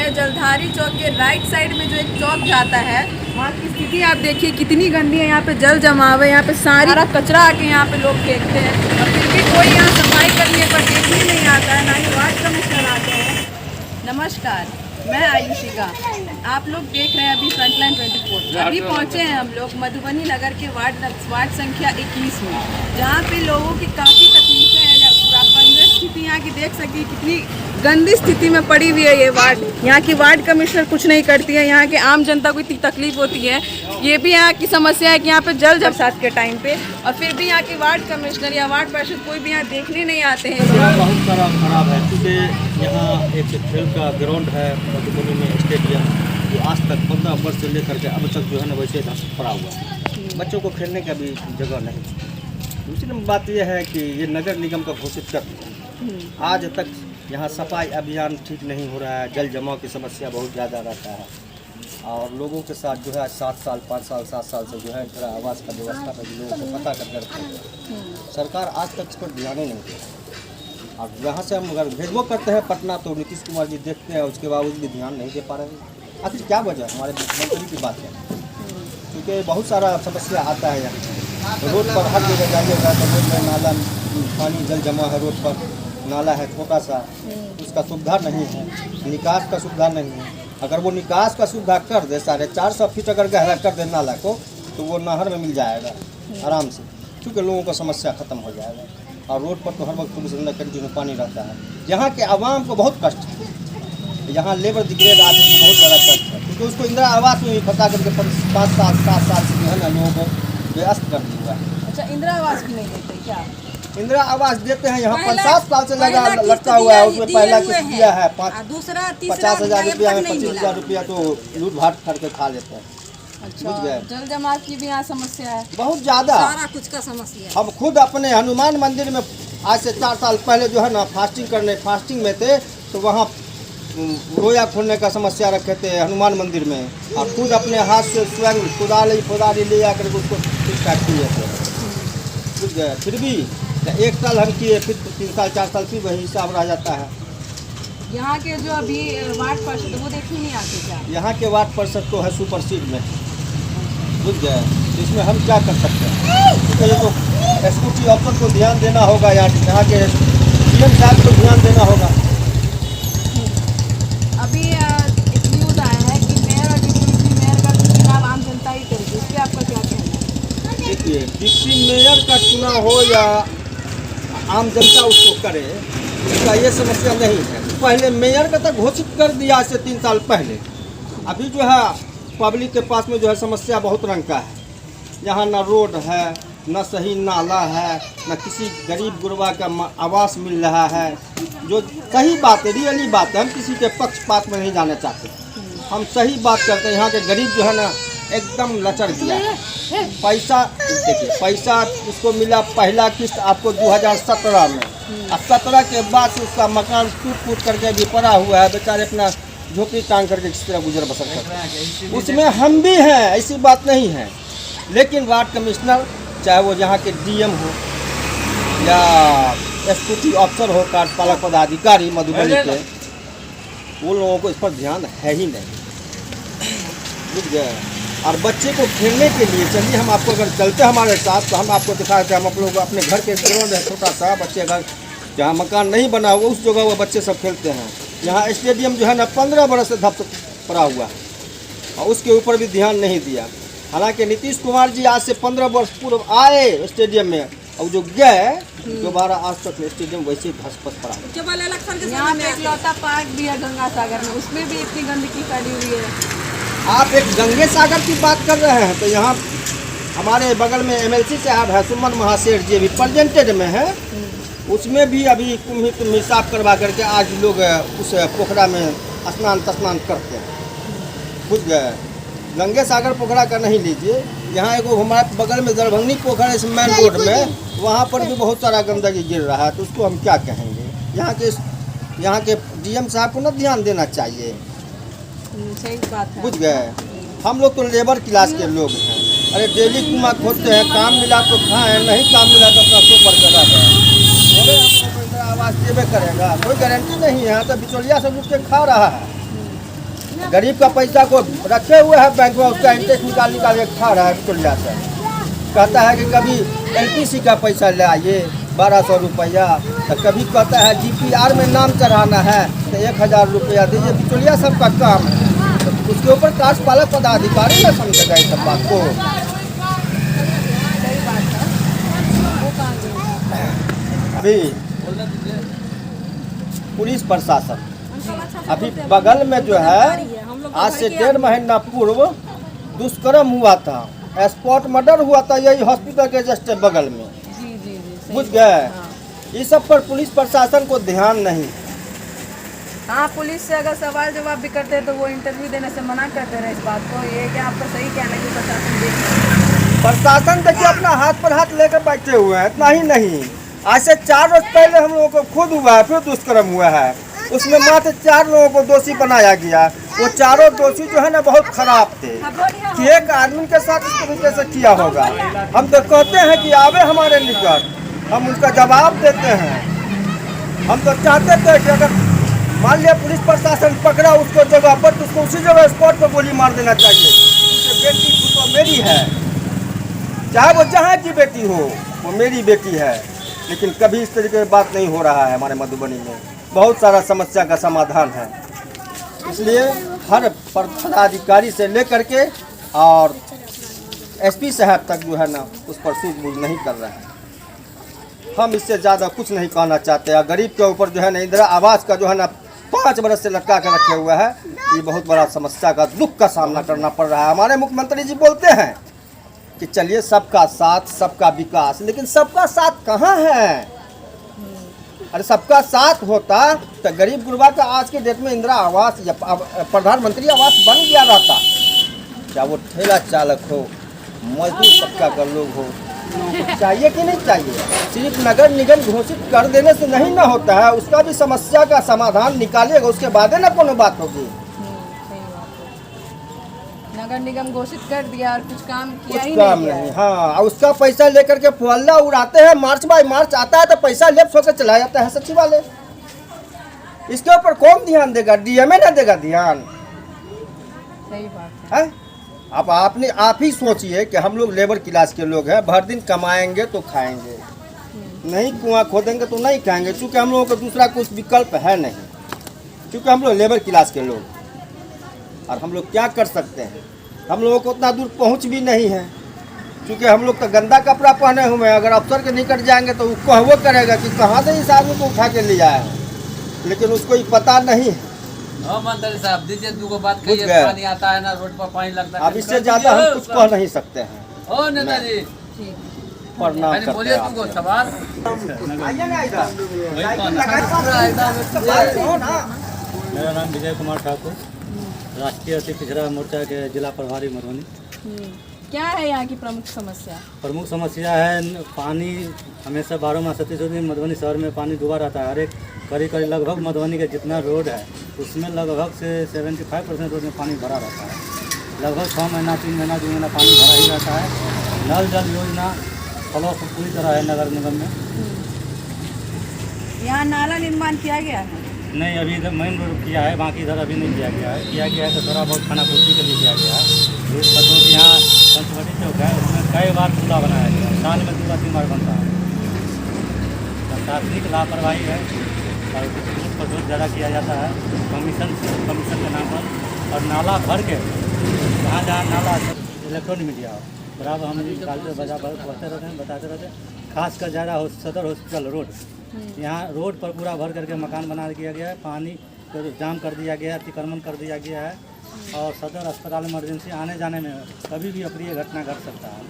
है जलधारी चौक के right side में जो एक चौक जाता है, वहाँ की स्थिति आप देखिए कितनी गंदी है। यहाँ पे जल जमा हुआ है, यहाँ पे सारा कचरा आके यहाँ पे लोग फेंकते हैं और फिर भी कोई यहाँ सफाई करने पर देखने नहीं आता है, ना ही वार्ड कमिश्नर आते हैं। नमस्कार, मैं आयुषिका, आप लोग देख रहे हैं अभी फ्रंटलाइन 24। अभी पहुँचे हैं हम लोग मधुबनी नगर के वार्ड संख्या 21 में, जहाँ पे लोगों की काफ़ी तकलीफें हैं। बंजर स्थिति यहाँ की देख सकती है, कितनी गंदी स्थिति में पड़ी हुई है ये वार्ड। यहाँ की वार्ड कमिश्नर कुछ नहीं करती है, यहाँ के आम जनता को इतनी तकलीफ होती है। ये भी यहाँ की समस्या है कि यहाँ पे जल बरसात के टाइम पे, और फिर भी यहाँ की वार्ड कमिश्नर या वार्ड पार्षद कोई भी यहाँ देखने नहीं आते हैं। बहुत सारा खराब है, क्योंकि यहाँ एक खेल का ग्राउंड है मधुबनी में, स्टेडियम, जो आज तक 15 वर्ष से लेकर के अब तक जो है ना वैसे पड़ा हुआ है। बच्चों को खेलने का भी जगह नहीं। दूसरी बात यह है कि ये नगर निगम का घोषित कर दिया, आज तक यहाँ सफाई अभियान ठीक नहीं हो रहा है। जल जमाव की समस्या बहुत ज़्यादा रहता है और लोगों के साथ जो है 7 साल 5 साल 7 साल से जो है इंदिरा आवास का व्यवस्था पर लोगों से पता कर सरकार आज तक इस पर ध्यान ही नहीं देती। और यहाँ से हम अगर भेजबो करते हैं पटना तो नीतीश कुमार जी देखते हैं, उसके बावजूद भी ध्यान नहीं दे पा रहे हैं। आखिर क्या वजह हमारे मुख्यमंत्री की बात है, क्योंकि बहुत सारा समस्या आता है यहाँ रोड पर। हर जगह जाइएगा तो रोड में नाला, पानी जल जमा है, रोड पर नाला है छोटा सा, उसका सुविधा नहीं है, निकास का सुविधा नहीं है। अगर वो निकास का सुविधा कर दे, 450 फीट अगर गहरा कर दे नाला को, तो वो नहर में मिल जाएगा आराम से, क्योंकि लोगों का समस्या खत्म हो जाएगा। और रोड पर तो हर वक्त 24 घंटा कंटिन्यू पानी रहता है। यहाँ के आवाम को बहुत कष्ट है, यहाँ लेबर डिग्रेड आदमी को बहुत ज़्यादा कष्ट है, क्योंकि उसको इंदिरा आवास में भी फंसा करके 5 साल 7 साल से जो है ना लोगों को व्यस्त कर दिया है। अच्छा, इंदिरा आवास भी नहीं देते क्या? इंदिरा आवास देते हैं, यहाँ 5-7 साल से लटका हुआ है। उसमें पहला किस्त दिया है 50,000 रुपया में 25,000 रुपया तो लूट भाट करके खा लेते हैं। अच्छा, जल जमाव की भी यहाँ समस्या है बहुत ज़्यादा, सारा कुछ का समस्या है। हम खुद अपने हनुमान मंदिर में आज से 4 साल पहले जो है ना फास्टिंग में थे, तो वहाँ रोया खोलने का समस्या रखे थे हनुमान मंदिर में, और खुद अपने हाथ से स्वयं कुदाली ले आकर उसको काट किए थे, बुझ गए। फिर भी 1 साल हम किए, फिर 3 साल 4 साल फिर वही हिसाब रह जाता है। यहाँ के जो अभी वार्ड पार्षद वो देखने नहीं आते क्या? यहाँ के वार्ड पार्षद तो है सुपर सीड में, बुझ गए। इसमें हम क्या कर सकते हैं, क्योंकि ये तो एग्जीक्यूटिव अफसर को ध्यान देना होगा, यहाँ के सीएम साहब को ध्यान देना होगा। अभी एक न्यूज़ आया है कि मेयर और डिप्टी मेयर का चुनाव आम जनता ही करेगी, इस पर आपका क्या कहना है? देखिए, डिप्टी मेयर का चुनाव हो या आम जनता उसको करे, इसका ये समस्या नहीं है। पहले मेयर का तो घोषित कर दिया आज से 3 साल पहले। अभी जो है पब्लिक के पास में जो है समस्या बहुत रंग का है। यहाँ ना रोड है, न सही नाला है, न किसी गरीब गुरबा का आवास मिल रहा है। जो सही बात है, रियली बात है, हम किसी के पक्षपात में नहीं जाना चाहते, हम सही बात करते हैं। यहाँ के गरीब जो है ना एकदम लचर गया है। पैसा देखिए, पैसा उसको मिला पहला किस्त आपको 2017 में, और 17 के बाद से उसका मकान टूट करके भी पड़ा हुआ है। बेचारे अपना झोपड़ी टांग करके किस तरह गुजर बसर करते हैं। उसमें हम भी हैं, ऐसी बात नहीं है। लेकिन वार्ड कमिश्नर, चाहे वो यहाँ के डीएम हो या एग्जीक्यूटिव अफसर हो, कार्यपालक पदाधिकारी मधुबनी के, वो लोगों को इस पर ध्यान है ही नहीं, बुझ गए। और बच्चे को खेलने के लिए, चलिए हम आपको अगर चलते हमारे साथ तो हम आपको दिखाते हैं। हम आप लोग अपने घर के ग्राउंड है छोटा सा, बच्चे घर जहाँ मकान नहीं बना हुआ उस जगह वो बच्चे सब खेलते हैं। यहाँ स्टेडियम जो है ना 15 बरस से धप पड़ा हुआ है, और उसके ऊपर भी ध्यान नहीं दिया। हालांकि नीतीश कुमार जी आज से 15 वर्ष पूर्व आए स्टेडियम में, और जो गए दोबारा आज तक स्टेडियम वैसे ही घस-पस पड़ा। यहाँ पे एक लौता पार्क भी है गंगा सागर में, उसमें भी इतनी गंदगी फैली हुई है। आप एक गंगे सागर की बात कर रहे हैं, तो यहाँ हमारे बगल में एमएलसी साहब है सुमन महासेठ जी, भी प्रेजेंटेड में है। उसमें भी अभी कुम्ही साफ करवा करके आज लोग उस पोखरा में स्नान करते हैं, बुझ गए। गंगे सागर पोखरा का नहीं लीजिए, यहाँ एक हमारे बगल में दरभंगी पोखरा इस मेन रोड में, वहाँ पर भी बहुत सारा गंदगी गिर रहा है। तो उसको हम क्या कहेंगे? यहाँ के डीएम साहब को ना ध्यान देना चाहिए, सही बात है। बुझ गए। हम लोग तो लेबर क्लास के लोग हैं, अरे डेली कुआं खोदते हैं, काम मिला तो खाएं, नहीं काम मिला तो अपना सो पर करा दें। बोले हम आवास देवे करेगा, कोई गारंटी नहीं है। तो बिचौलिया सब रुक के खा रहा है, गरीब का पैसा को रखे हुए है बैंक में, उसका इंटरेस्ट निकाल के खा रहा है बिचौलिया से। कहता है कि कभी LPC का पैसा ले आइए 1200 रुपया, तो कभी कहता है GPR में नाम चढ़ाना है तो 1000 रुपया दीजिए। बिचौलिया सबका काम है, तो उसके ऊपर कार्यपालक पदाधिकारी न समझेगा इस सब बात को। अभी पुलिस प्रशासन अभी बगल में जो है आज से 1.5 महीना पूर्व दुष्कर्म हुआ था, स्पॉट मर्डर हुआ था यही हॉस्पिटल के जस्ट बगल में। बुझ गए, इस सब पर पुलिस प्रशासन को ध्यान नहीं। हाँ, पुलिस से अगर सवाल जवाब भी करते हैं तो वो इंटरव्यू देने से मना करते रहे इस बात को। ये क्या आपका सही कहना है कि प्रशासन देखिए अपना हाथ पर हाथ लेकर बैठे हुए हैं। इतना ही नहीं, आज से 4 रोज पहले हम लोगों को खुद हुआ है, फिर दुष्कर्म हुआ है, उसमें मात्र 4 लोगों को दोषी बनाया गया। वो चारों दोषी जो है ना बहुत खराब थे कि एक आदमी के साथ इस तरीके से किया होगा। हम तो कहते हैं कि आवे हमारे निकट, हम उनका जवाब देते हैं। हम तो चाहते थे कि अगर मान लिया पुलिस प्रशासन पकड़ा उसको जगह पर, तो उसको उसी जगह स्पॉट पर गोली मार देना चाहिए। बेटी तो मेरी है, चाहे वो जहाँ की बेटी हो, वो मेरी बेटी है। लेकिन कभी इस तरीके की बात नहीं हो रहा है हमारे मधुबनी में। बहुत सारा समस्या का समाधान है, इसलिए हर पदाधिकारी से लेकर के और SP साहब तक जो है ना उस पर सूझबूझ नहीं कर रहे हैं। हम इससे ज़्यादा कुछ नहीं कहना चाहते। और गरीब के ऊपर जो है ना इंदिरा आवास का जो है ना 5 बरस से लटका कर रखे हुआ है, ये बहुत बड़ा समस्या का दुख का सामना करना पड़ रहा है। हमारे मुख्यमंत्री जी बोलते हैं कि चलिए सबका साथ सबका विकास, लेकिन सबका साथ कहाँ है? अरे सबका साथ होता तो गरीब गुरबा का आज के डेट में इंदिरा आवास या प्रधानमंत्री आवास बन गया रहता। क्या वो ठेला चालक हो, मजदूर तबका का लोग हो, चाहिए कि नहीं चाहिए? सिर्फ नगर निगम घोषित कर देने से नहीं ना होता है, उसका भी समस्या का समाधान निकालिएगा, उसके बाद ना कोनो बात होगी। नगर निगम घोषित कर दिया और कुछ काम किया ही नहीं। हाँ, उसका पैसा लेकर के फुहल्ला उड़ाते हैं। मार्च बाय मार्च आता है तो पैसा लेफ्ट होकर चला जाता है सचिवालय। इसके ऊपर कौन ध्यान देगा? DMA ना देगा ध्यान? सही बात है। आप ही सोचिए कि हम लोग लेबर क्लास के लोग हैं, भर दिन कमाएंगे तो खाएंगे, नहीं कुआं खोदेंगे तो नहीं खाएंगे, क्योंकि हम लोगों को दूसरा कुछ विकल्प है नहीं, क्योंकि हम लोग लेबर क्लास के लोग। और हम लोग क्या कर सकते हैं? हम लोगों को उतना दूर पहुंच भी नहीं है, क्योंकि हम लोग तो गंदा कपड़ा पहने हुए हैं। अगर अफसर के निकट जाएंगे तो वो कहवो करेगा कि कहाँ से इस आदमी को उठा के ले आए हैं, लेकिन उसको ये पता नहीं है। मंत्री साहब दीजिए, दो बात कहिए। पानी आता है ना, रोड पर पानी लगता है। अब इससे ज्यादा हम कुछ कह नहीं सकते हैं। ओ नेताजी प्रणाम करते बोलिए, हैं तुमको सवाल। मेरा नाम विजय कुमार ठाकुर, राष्ट्रीय अति पिछड़ा मोर्चा के जिला प्रभारी मधुबनी। क्या है यहाँ की प्रमुख समस्या? प्रमुख समस्या है पानी। हमेशा 12 माह 37 दिन मधुबनी शहर में पानी डूबा रहता है। हर एक करीब लगभग मधुबनी के जितना रोड है उसमें लगभग से 75% रोड में पानी भरा रहता है। लगभग 6 महीना 3 महीना 2 महीना पानी भरा ही रहता है। नल जल योजना फॉलो पूरी तरह है नगर निगम में। यहाँ नाला निर्माण किया गया है? नहीं, अभी इधर मेन रोड किया है, बाकी इधर अभी नहीं किया गया है। किया गया है तो थोड़ा बहुत खाना पूर्ति के लिए किया गया है। रोड पटों की यहाँ पंचवटी चौक है, उसमें कई बार पुला बनाया गया, साल में 2-3 बार बनता है। प्रशासनिक लापरवाही है और रोड पटों ज़्यादा किया जाता है कमीशन के नाम पर। और नाला भर के जहाँ नाला इलेक्ट्रॉनिक मीडिया हो बराबर हम निकालते बढ़ते रहते हैं, बताते रहते हैं। खासकर ज़्यादा सदर हॉस्पिटल रोड, यहाँ रोड पर पूरा भर करके मकान बना दिया गया है। पानी को जाम कर दिया गया है, अतिक्रमण कर दिया गया है। और सदर अस्पताल इमरजेंसी आने जाने में कभी भी अप्रिय घटना घट सकता है।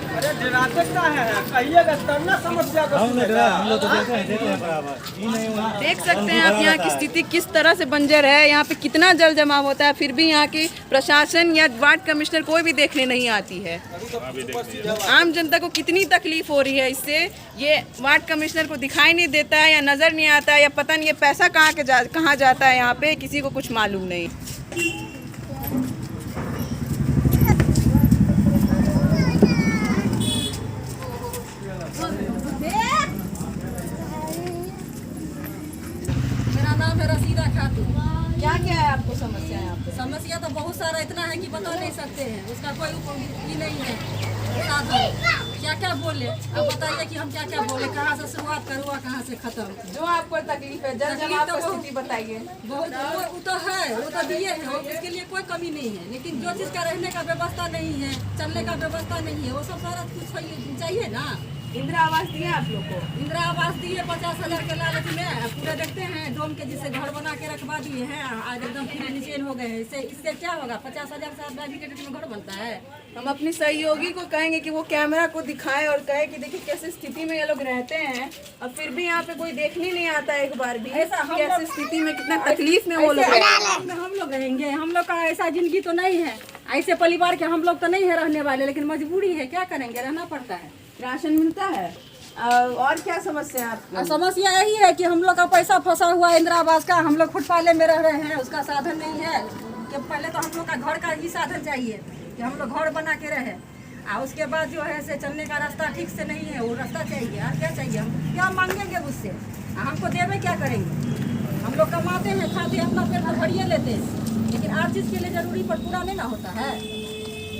अरे डराते क्या है? कहिएगा तब ना समस्या को सुनेगा। हम लोग तो देते हैं बराबर। देख सकते हैं आप यहाँ की स्थिति किस तरह से बंजर है। यहाँ पे कितना जल जमाव होता है, फिर भी यहाँ की प्रशासन या वार्ड कमिश्नर कोई भी देखने नहीं आती है। आम जनता को कितनी तकलीफ हो रही है इससे, ये वार्ड कमिश्नर को दिखाई नहीं देता है या नज़र नहीं आता है, या पता नहीं ये पैसा कहाँ जाता है, यहाँ पे किसी को कुछ मालूम नहीं। नाम है रसीदा खातून। क्या क्या है आपको समस्या यहाँ पे? समस्या तो बहुत सारा इतना है कि बता नहीं सकते हैं, उसका कोई ही नहीं है साधन। क्या क्या बोले, अब बताइए कि हम क्या क्या बोले, कहाँ से शुरुआत करूँ और कहाँ से खत्म। जो आपको तकलीफ है, जल जमाव तो की स्थिति बताइए। बहुत वो तो है, वो तो दिए हैं, उसके लिए कोई कमी नहीं है, लेकिन जो चीज़ का रहने का व्यवस्था नहीं है, चलने का व्यवस्था नहीं है, वो सब सारा कुछ चाहिए ना। इंदिरा आवास दिया आप लोग को? इंदिरा आवास दिए 50,000 के लालच में, पूरे देखते हैं डोम के जिससे घर बना के रखवा दिए हैं, आज एकदम फ्री निचेन हो गए हैं। इससे क्या होगा? 50,000 से प्राइवेट में घर बनता है। हम अपनी सहयोगी को कहेंगे कि वो कैमरा को दिखाए और कहे कि देखिए कैसे स्थिति में ये लोग रहते हैं, और फिर भी यहाँ पे कोई देखने नहीं आता है एक बार भी। ऐसा हम कैसे स्थिति में, कितना तकलीफ में वो लोग रहते हैं। हम लोग रहेंगे, हम लोग का ऐसा जिंदगी तो नहीं है, ऐसे परिवार के हम लोग तो नहीं है रहने वाले, लेकिन मजबूरी है, क्या करेंगे, रहना पड़ता है। राशन मिलता है? और क्या समस्या है आपकी? समस्या यही है कि हम लोग का पैसा फंसा हुआ है इंदिरा आवास का, हम लोग फुटपाले में रह रहे हैं, उसका साधन नहीं है। कि पहले तो हम लोग का घर का ही साधन चाहिए कि हम लोग घर बना के रहे, और उसके बाद जो है से चलने का रास्ता ठीक से नहीं है, वो रास्ता चाहिए। और क्या चाहिए, हम क्या मांगेंगे उससे, हमको देवे क्या करेंगे? हम लोग कमाते हैं, खाते हैं, अपना पेट भरिए लेते हैं, लेकिन हर चीज़ के लिए जरूरी पर पूरा नहीं ना होता है।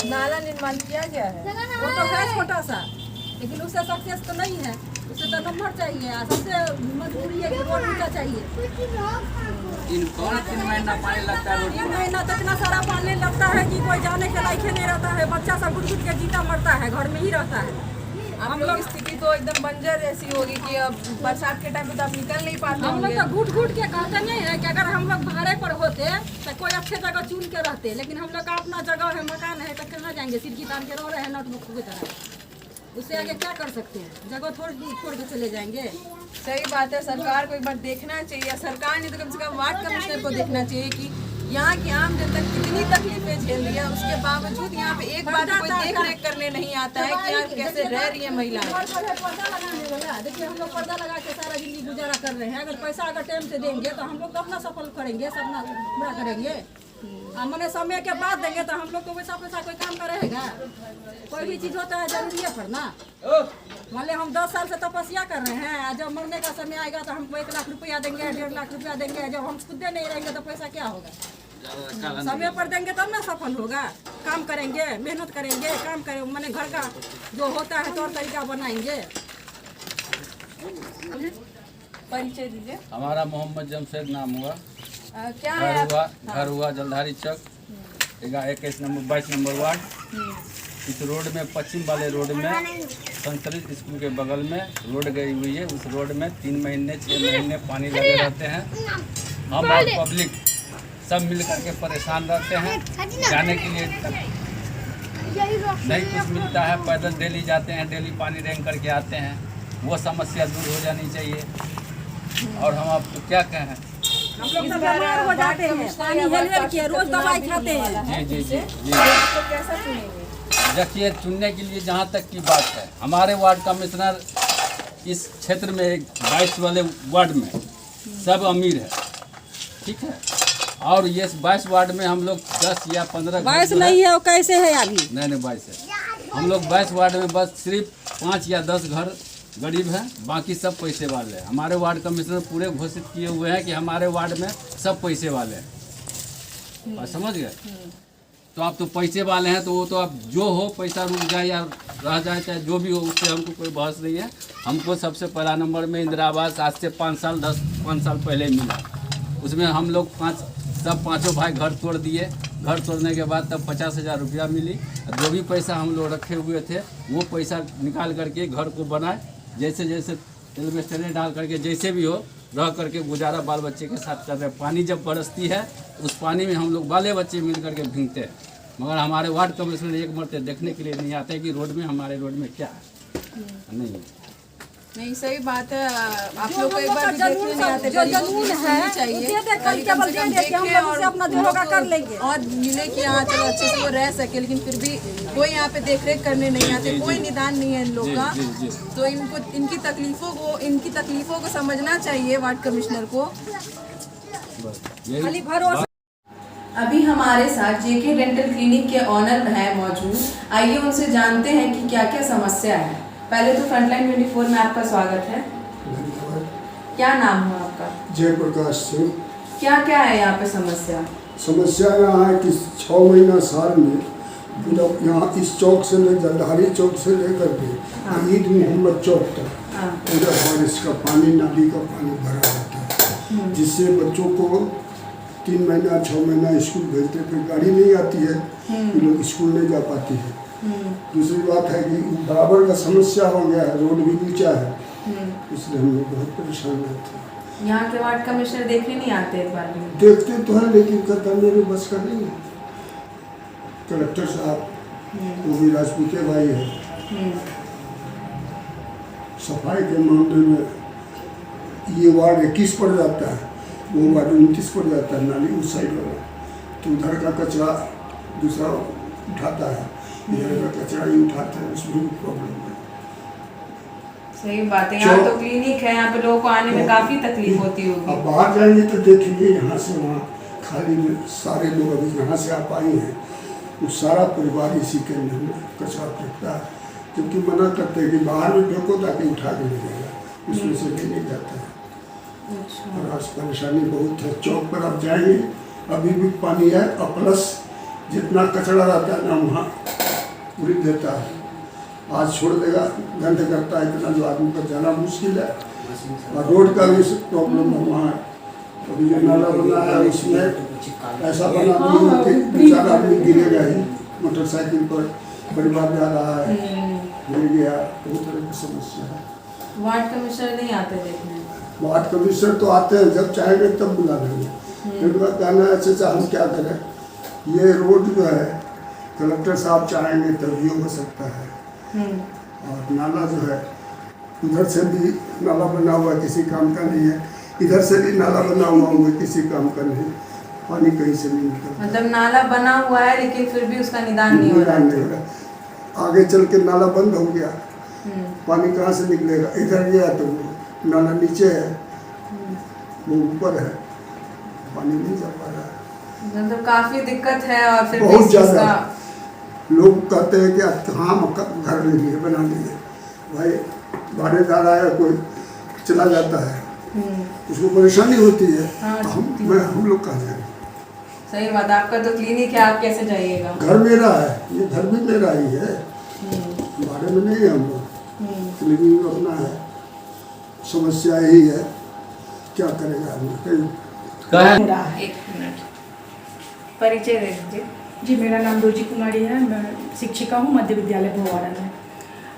नाला निर्माण किया गया है? वो तो है छोटा सा, लेकिन उससे सक्सेस तो नहीं है, उससे तो नंबर चाहिए। सबसे मजबूरी है कि रोड ऊँचा चाहिए। 3 महीना पानी लगता है। 3 महीना तक इतना सारा पानी लगता है कि कोई जाने के लायक नहीं रहता है, बच्चा सब घुट घुट के जीता मरता है, घर में ही रहता है। हम लोग स्थिति तो एकदम बंजर जैसी होगी कि अब बरसात के टाइम पे तो आप निकल नहीं पाते हम लोग होंगे। तो घुट घुट के कहते नहीं है कि अगर हम लोग भाड़े पर होते तो कोई अच्छे जगह चुन के रहते, लेकिन हम लोग का अपना जगह है, मकान है, तो कहना जाएंगे सिरकी तान के रह रहे हैं नोटबुक की तरह। उससे आगे क्या कर सकते हैं, जगह छोड़ के चले जाएंगे। सही बात है, सरकार को एक बार देखना चाहिए। सरकार ने तो कम से कम वार्ड कमिश्नर को देखना चाहिए कि यहाँ की आम जनता कितनी तकलीफें झेल रही है, उसके बावजूद यहाँ पे एक बार कोई देख रेख करने नहीं आता है कि यहाँ कैसे रह रही है महिलाएं। पर्दा लगाने वाला, देखिए हम लोग पर्दा लगा के सारा जिंदगी गुजारा कर रहे हैं। अगर पैसा अगर टाइम से देंगे तो हम लोग तो अपना सफल करेंगे, सपना पूरा करेंगे। मैंने समय के बाद देंगे तो हम लोग को वैसा पैसा कोई काम का रहेगा? कोई भी चीज़ होता है जरूरी है पर ना। मान लिया हम 10 साल से तपस्या कर रहे हैं, जब मरने का समय आएगा तो हमको 1 लाख रुपया देंगे, 1.5 लाख रुपया देंगे। जब हम खुद नहीं रहेंगे तो पैसा क्या होगा? समय पर देंगे तब ना सफल होगा। काम करेंगे, मेहनत करेंगे, काम करेंगे, मैंने घर का जो होता है तौर तरीका बनाएंगे। परिचय दीजिए। हमारा मोहम्मद जमशेद नाम हुआ। क्या है घर हुआ जलधारी चौक, 21 नंबर 22 नंबर वार्ड। इस रोड में, पश्चिम वाले रोड में, संतरित स्कूल के बगल में रोड गई हुई है। उस रोड में 3 महीने 6 महीने पानी लगे रहते हैं। हम और पब्लिक सब मिल करके परेशान रहते हैं। जाने के लिए नहीं कुछ मिलता है, पैदल डेली जाते हैं, डेली पानी रेंग करके आते हैं। वो समस्या दूर हो जानी चाहिए। और हम आपको क्या कहें, हम लोग तो बीमार हो जाते हैं, पानी हेल के रोज दवाई खाते हैं। जी जी जी जी। आपको कैसा चुनेंगे? देखिए, चुनने के लिए जहाँ तक की बात है, हमारे वार्ड कमिश्नर इस क्षेत्र में 22 वाले वार्ड में सब अमीर है, ठीक है। और ये 22 वार्ड में हम लोग 10 या 15 22 नहीं है, वो कैसे है अभी? नहीं 22 है। हम लोग 22 वार्ड में बस सिर्फ 5 या 10 घर गरीब हैं, बाकी सब पैसे वाले हैं। हमारे वार्ड कमिश्नर पूरे घोषित किए हुए हैं कि हमारे वार्ड में सब पैसे वाले हैं। और समझ गए? तो आप तो पैसे वाले हैं, तो वो तो आप जो हो, पैसा रुक जाए या रह जाए, चाहे जो भी हो, उससे हमको कोई बहस नहीं है। हमको सबसे पहला नंबर में इंदिरा आवास आज से 5 साल पहले मिला। उसमें हम लोग सब पाँचों भाई घर तोड़ दिए। घर तोड़ने के बाद तब 50,000 रुपया मिली। जो भी पैसा हम लोग रखे हुए थे वो पैसा निकाल करके घर को बनाए, जैसे जैसे एल्वेस्टर डाल करके जैसे भी हो रह करके गुजारा बाल बच्चे के साथ कर रहे हैं। पानी जब बरसती है उस पानी में हम लोग बाले बच्चे मिल करके भीगते हैं। मगर हमारे वार्ड कमिश्नर एक मरते देखने के लिए नहीं आते कि रोड में, हमारे रोड में क्या है। नहीं, सही बात है। आप लोग को एक बार भी देखने नहीं आते, जो जरूर है चाहिए और अपना जो होगा कर लेंगे और मिले कि हाँ चलो अच्छे से वो रह सके, लेकिन फिर भी कोई यहाँ पे देख रेख करने नहीं आते, कोई निदान नहीं है इन लोग का। तो इनकी तकलीफों को समझना चाहिए वार्ड कमिश्नर को। खाली भरोसा। अभी हमारे साथ जेके डेंटल क्लिनिक के ऑनर हैं मौजूद, आइए उनसे जानते हैं कि क्या क्या समस्या है। पहले तो फ्रंटलाइन 24 में आपका स्वागत है। क्या नाम है आपका? जयप्रकाश सिंह। क्या क्या है यहाँ पे समस्या? समस्या यहाँ है कि 6 महीना साल में पूरा यहाँ इस चौक से ले जलधारी चौक से लेकर के ईद मोहम्मद चौक तक पूरा बारिश का पानी, नाली का पानी भरा रहता है, जिससे बच्चों को 3 महीना 6 महीना स्कूल भेजते फिर गाड़ी नहीं आती है, ये लोग स्कूल नहीं जा पाती है। दूसरी बात है कि बराबर का समस्या हो गया है, रोड भी नीचा है, इसलिए हम लोग बहुत परेशान रहते हैं। यहाँ के वार्ड कमिश्नर देखने नहीं आते एक बार भी? देखते तो हैं लेकिन कहता मेरे बस का नहीं है। कलेक्टर साहब वो भी राजपूते भाई है। सफाई के मामले में ये वार्ड 21 पड़ जाता है, वो वार्ड 29 पड़ जाता है, नाली उस साइड वाला, तो उधर का कचरा दूसरा उठाता है, इधर का कचरा ही उठाता है, उसमें भी प्रॉब्लम है। सही बात है। यहाँ तो क्लिनिक है, यहाँ पे लोगों को आने में काफी तकलीफ होती होगी। अब बाहर जाएंगे तो देखेंगे यहाँ से वहाँ खाली में सारे लोग अभी यहाँ से आप आए हैं, वो सारा परिवार इसी के अंदर में कचरा फेंकता है, जबकि मना करते हैं कि बाहर में फेंको ताकि उठा के ले जाएगा, उसमें से ले नहीं जाता है। और आज परेशानी बहुत है। चौक पर आप जाएंगे अभी भी पानी है, और प्लस जितना कचरा रहता है ना वहाँ उड़ देता है, आज छोड़ देगा गंद करता है इतना जो आदमी का जाना मुश्किल है। और रोड का भी प्रॉब्लम है वहाँ, अभी जो नाला बना है उसमें ऐसा बना दिया कि 2-4 आदमी गिरेगा ही, मोटरसाइकिल पर परिवार जा रहा है, गिर गया, बहुत तरह की समस्या है। वार्ड कमिश्नर नहीं आते देखने? वार्ड कमिश्नर तो आते हैं, जब चाहेंगे तब बुला लेंगे। उनका कहना है अच्छा हम क्या करें, ये रोड जो है कलेक्टर साहब चाहेंगे तभी हो सकता है। और नाला जो है उधर से भी नाला बना हुआ किसी काम का नहीं है, इधर से भी नाला बना हुआ है किसी काम का नहीं, पानी कहीं से नहीं निकलता। मतलब नाला बना हुआ है लेकिन फिर भी उसका निदान नहीं हो रहा। आगे चल के नाला बंद हो गया, पानी कहाँ से निकलेगा? इधर गया तो नाला नीचे है, वो ऊपर है, पानी नहीं जा पा रहा है। मतलब काफी दिक्कत है। और फिर बहुत ज़्यादा लोग कहते हैं कि हाँ घर ले लिए बना लिए, भाई भाड़ेदार आया कोई चला जाता है, उसको परेशानी होती है। हाँ, तो हम लोग कहाँ जाएंगे? सही बात। आपका तो क्लिनिक है, आप कैसे जाइएगा? घर मेरा है, ये घर भी मेरा ही है, भाड़े में नहीं है हम लोग, क्लिनिक अपना है। समस्या यही है, क्या करेगा आदमी? एक मिनट, परिचय दे दीजिए। जी, मेरा नाम रोजी कुमारी है, मैं शिक्षिका हूँ मध्य विद्यालय भोवाड़ा में।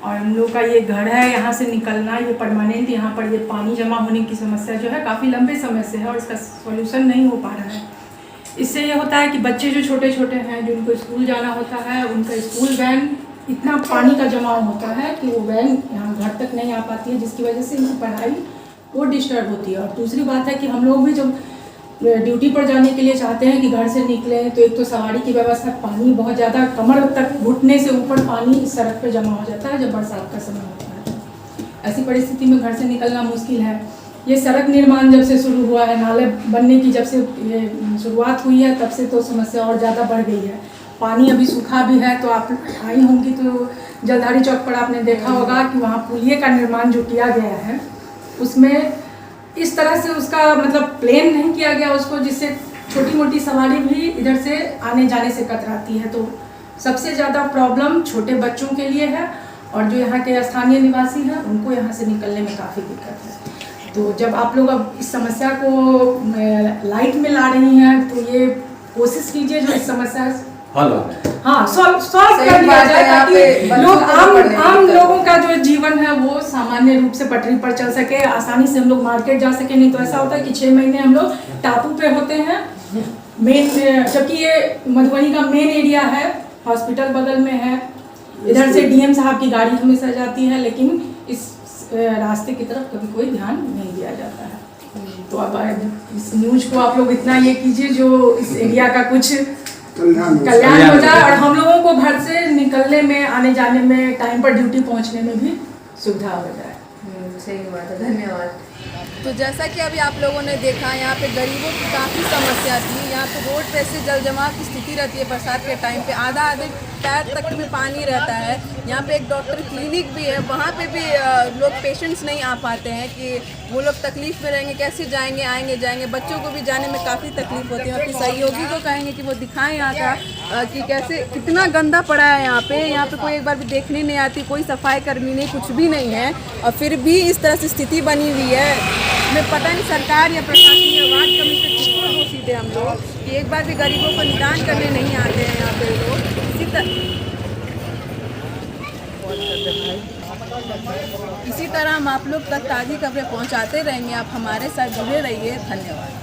और हम लोग का ये घर है, यहाँ से निकलना, ये परमानेंट यहाँ पर ये पानी जमा होने की समस्या जो है काफ़ी लंबे समय से है और इसका सॉल्यूशन नहीं हो पा रहा है। इससे ये होता है कि बच्चे जो छोटे छोटे हैं जिनको स्कूल जाना होता है, उनका स्कूल वैन इतना पानी का जमाव होता है कि वो वैन यहाँ घर तक नहीं आ पाती है, जिसकी वजह से इनकी पढ़ाई वो डिस्टर्ब होती है। और दूसरी बात है कि हम लोग भी जब ड्यूटी पर जाने के लिए चाहते हैं कि घर से निकलें तो एक तो सवारी की व्यवस्था, पानी बहुत ज़्यादा कमर तक घुटने से ऊपर पानी सड़क पर जमा हो जाता है जब बरसात का समय होता है। ऐसी परिस्थिति में घर से निकलना मुश्किल है। ये सड़क निर्माण जब से शुरू हुआ है, नाले बनने की जब से ये शुरुआत हुई है, तब से तो समस्या और ज़्यादा बढ़ गई है। पानी अभी सूखा भी है, तो आप आई होंगी तो जलधारी चौक पर आपने देखा होगा कि वहाँ पुलिये का निर्माण जो किया गया है उसमें इस तरह से उसका मतलब प्लेन नहीं किया गया उसको, जिससे छोटी मोटी सवारी भी इधर से आने जाने से कतराती है। तो सबसे ज़्यादा प्रॉब्लम छोटे बच्चों के लिए है और जो यहाँ के स्थानीय निवासी हैं उनको यहाँ से निकलने में काफ़ी दिक्कत है। तो जब आप लोग अब इस समस्या को लाइट में ला रही हैं तो ये कोशिश कीजिए जो इस समस्या हाँ सॉल्व कर लिया जाए, ताकि लोग आम लोगों का जो जीवन है वो सामान्य रूप से पटरी पर चल सके, आसानी से हम लोग मार्केट जा सके। नहीं तो ऐसा होता है कि 6 महीने हम लोग टापू पे होते हैं मेन, जबकि ये मधुबनी का मेन एरिया है, हॉस्पिटल बगल में है, इधर से डीएम साहब की गाड़ी हमेशा जाती है, लेकिन इस रास्ते की तरफ कभी कोई ध्यान नहीं दिया जाता है। तो अब इस न्यूज को आप लोग इतना ये कीजिए जो इस एरिया का कुछ कल्याण हो जाए और हम लोगों को घर से निकलने में, आने जाने में, टाइम पर ड्यूटी पहुंचने में भी सुविधा हो जाए। सही बात है, धन्यवाद। तो जैसा कि अभी आप लोगों ने देखा, यहाँ पे गरीबों की काफ़ी समस्या थी। यहाँ पे रोड पे से जल जमाव की स्थिति रहती है बरसात के टाइम पे, आधा पैर तक में पानी रहता है। यहाँ पे एक डॉक्टर क्लिनिक भी है, वहाँ पे भी लोग पेशेंट्स नहीं आ पाते हैं कि वो लोग तकलीफ़ में रहेंगे, कैसे जाएंगे आएंगे जाएंगे। बच्चों को भी जाने में काफ़ी तकलीफ होती है। और फिर सहयोगी को कहेंगे कि वो दिखाएं यहाँ का कि कैसे कितना गंदा पड़ा है यहाँ पे कोई एक बार भी देखने नहीं आती, कोई सफाई कर्मी नहीं, कुछ भी नहीं है। और फिर भी इस तरह से स्थिति बनी हुई है। हमें पता नहीं सरकार या प्रशासन या वार्ड कमिश्नर किसको दोषी थे हम लोग कि एक बार भी गरीबों को निदान करने नहीं आते हैं यहाँ पे लोग। इसी तरह हम आप लोग तक ताज़ी खबरें पहुँचाते रहेंगे। आप हमारे साथ जुड़े रहिए। धन्यवाद।